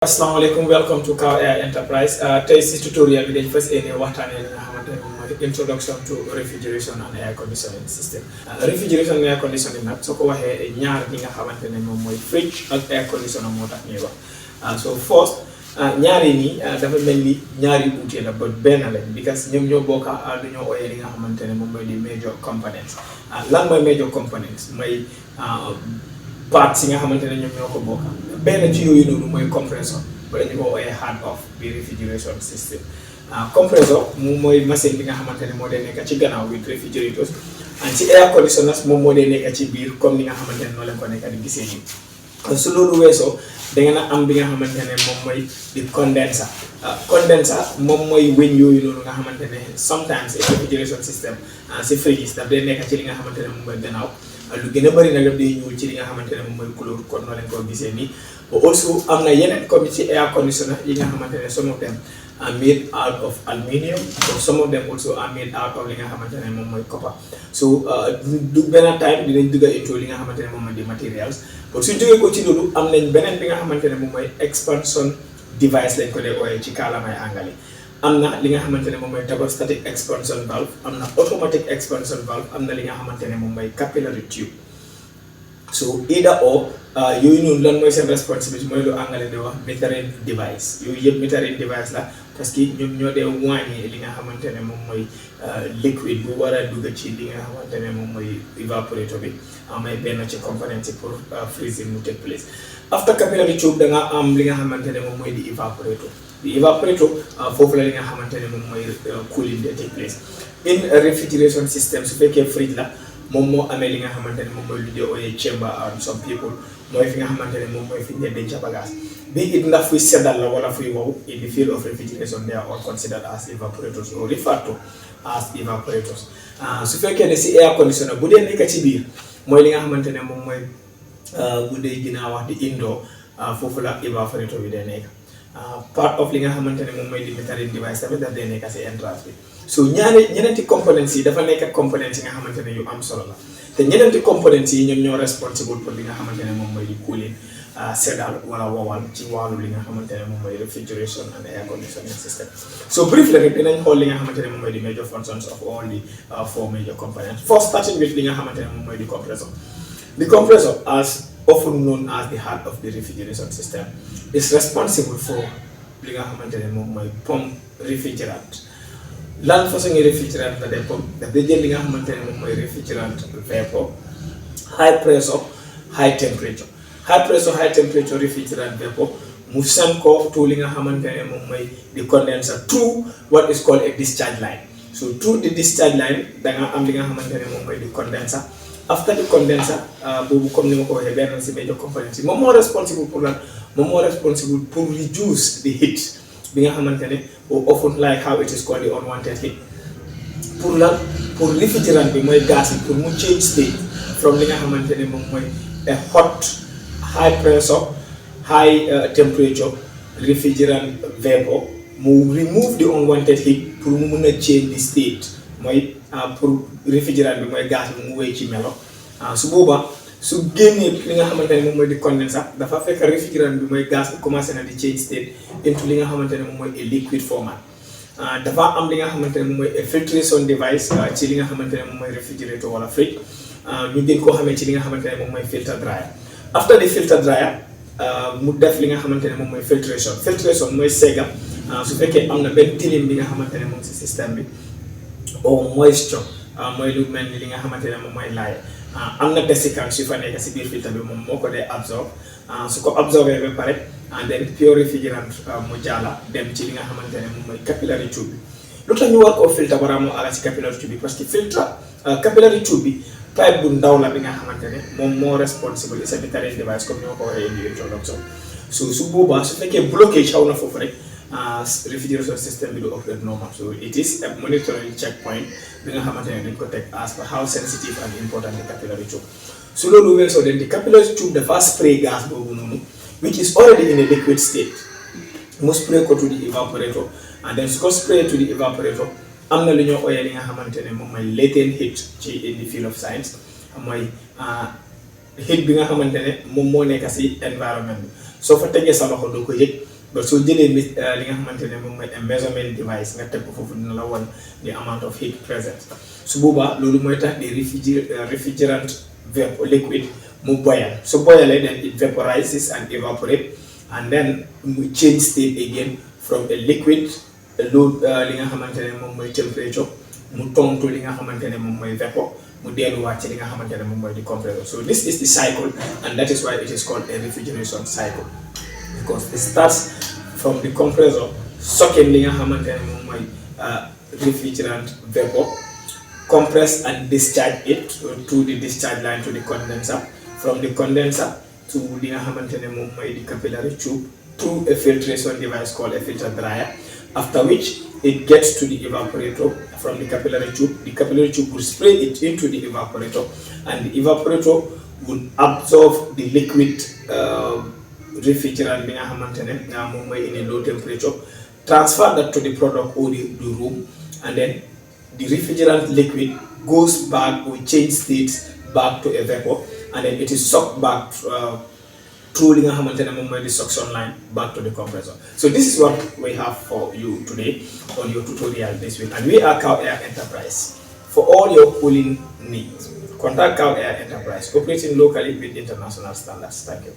Assalamualaikum, welcome to Cow Air Enterprise. Today's tutorial we first area waxtane nga xamantene introduction to refrigeration and air conditioning system. Refrigeration and air conditioning nak soko waxe ñaar bi nga xamantene mom moy fridge ak air conditioner motax ñuy wax. So first ñaari ni dafa melni ñaari outil la but ben lañ because ñom ñoo bokka dañoo oyé li nga xamantene mom moy di major components. Lan moy major components moy parts yi nga xamantene ñom ñoo ko bokka. Ben ci yooyu noonu mooy compressor wala ñu ko ooyee hand off bi refrigeration system. Compressor moom mooy machine bi nga xamante ne moo dee nekk ci gannaaw with refrigerators and ci air conditioners moom moo dee nekk ci biir comme ni nga xamante ne noonu la ko nekk di gisee nii. Su loolu weesoo da nga na am bi nga xamante ne moom mooy di condenser. Condenser moom mooy weñ yooyu noonu nga xamante ne sometimes refrigeration system si fridges daf dee nekk ci li nga xamante ne moom mooy gannaaw. Lu gëna bari nak day ñuul ci li nga xamantene mom moy couleur kon no leen ko gisé ni also amna yeneen comme ci air conditioner yi nga xamantene some of them are made out of aluminium or some of them also are made out of li nga xamantene mom moy copper. So du benen time dinañ dugga into li nga xamantene mom moy di materials but suñ joggé ko ci lolu am nañ benen bi nga xamantene mom moy expansion device lañ ko dé oyé ci kalamay anglais. Amna li nga xamantene mom moy static expansion valve, amna automatic expansion valve, amna li nga xamantene mom moy capillary tube. So either or yooyu noonu lan mooy seen responsibility mooy lu anglais di wax metering device yooyu yëpp metering device la parce que ñoom ñoo dee wàññi li nga xamante ne moom mooy liquid bu war a dugg ci li nga xamante ne moom mooy evaporator bi amay benn ci component ci pour freezing mu take place. After capillary tube da nga am li nga xamante ne moom mooy di evaporator. The evaporator foofu la li nga xamante ne moom mooy cooling de take place. In refrigeration system su fekkee fridge la moom moo amee li nga xamante ne moom mooy lu ñu ooyee chamber and some people mooy fi nga xamante ne moom mooy fi ñu denc bagage bi it ndax fuy seddal la wala fuy wow in the field of refrigeration they are all considered as evaporators or referred to as evaporators. Su fekkee ne si air conditioner bu dee nekk ci biir mooy li nga xamante ne moom mooy bu dee ginnaaw wax di indoor foofu la evaporator bi dee nekk. Part of li nga xamante ne moom mooy di metering device tamit daf dee nekk si entrance bi. So ñeneenti components yi dafa nekk components yi nga xamante ne yu am solo la te ñeneenti components yi ñoom ñoo responsible pour li nga xamante ne moom mooy di cooling seddal wala wowal ci wàllu li nga xamante ne moom mooy refrigeration and air conditioning system. So briefly rek dinañ xool li nga xamante ne moom mooy di major functions of all the four major components. First starting with li nga xamante ne moom mooy di compressor. The compressor, as often known as the heart of the refrigeration system, is responsible for li nga xamante ne moom mooy pump refrigerant. Lan façon refrigerant la day pump daf day jël li nga xamante ne moom mooy refrigerant vapor high pressure high temperature refrigerant vapor mu send ko to li nga xamante ne moom mooy di condenser through what is called a discharge line. So through the discharge line da nga am li nga xamante ne moom mooy di condenser. After the condenser boobu comme ni ma ko waxee benn si major components yi moom moo responsible pour lan moom moo responsible pour reduce the heat bi nga xamante ne often like how it is called the unwanted heat pour lan pour refrigerant bi mooy gaz bi pour mu change state from li nga xamante ne moom mooy a hot high pressure high temperature refrigerant vapor mu remove the unwanted heat pour mu mun a change the state mooy pour refrigerant bi mooy gaz bi mu wéy ci melo su boobaa su génnee li nga xamante ne moom mooy di condenser dafa fekk refrigerant bi mooy gaz bi commencé na di change state into li nga xamante ne moom mooy a liquid format. Dafa am li nga xamante ne moom mooy a filtration device ci li nga xamante ne moom mooy refrigerator wala fridge ñu gën koo xamee ci li nga xamante ne moom mooy filter dryer. After the filter dryer mu def li nga xamante ne moom mooy filtration mooy segga su fekkee am na benn tilim bi nga xamante ne moom si système bi au moisture mooy lu mel ni li nga xamante ne moom mooy laay am na desiccant su fa nekk si biir filtre bi moom moo ko dee absorb su ko absorbé ba pare and then pure refrigerant mu jàlla dem ci li nga xamante ne moom mooy capillary tube bi. lu tax ñu war koo filtre balaa moo àgg si capillary tube bi parce que filtre capillary tube bi pipe bu ndaw la bi nga xamante ne moom moo responsible sa metering device comme ñoo ko waxee indi introduction su boobaa su fekkee blockage xaw na foofu rek refrigeration system bi du operate normal. So it is a monitoring checkpoint bi nga xamante ne dañ ko teg as per how sensitive and important the capillary tube. su loolu weesoo den di capillary tube dafa spray gas boobu noonu which is already in a liquid state mu spray ko to the evaporator and then su ko spray to the evaporator am na lu ñoo ooyee li nga xamante ne moom mooy latent heat ci in the field of science mooy heat bi nga xamante ne moom moo nekk si environment bi soo fa tegee sa loxo doo ko yëg but soo jëlee li nga xamante ne moom mooy a measurement device nga teg ko foofu dina la won the amount of heat present su boobaa loolu mooy tax di refrigerant vapor liquid mu boil so boilee then it vaporizes and evaporate and then mu change state again from a liquid low li nga xamante ne moom mooy temperature mu tontu li nga xamante ne moom mooy vapor mu delluwaat ci li nga xamante ne moom mooy di compressor. So this is the cycle and that is why it is called a refrigeration cycle because it starts from the compressor sucking li nga xamante ne moom mooy refrigerant vapor, compress and discharge it to the discharge line to the condenser, from the condenser to li nga xamante ne moom mooy the capillary tube through a filtration device called a filter dryer, after which it gets to the evaporator. From the capillary tube will spray it into the evaporator and the evaporator will absorb the liquid refrigerant bi nga xamante ne moom mooy in a low temperature, transfer that to the product or the room, and then the refrigerant liquid goes back or change states back to a vapor, and then it is sucked back through li nga xamante ne moom mooy the suction line back to the compressor. So this is what we have for you today on your tutorial this week, and we are Cow Air Enterprise. For all your cooling needs, contact Cow Air Enterprise, operating locally with international standards. Thank you.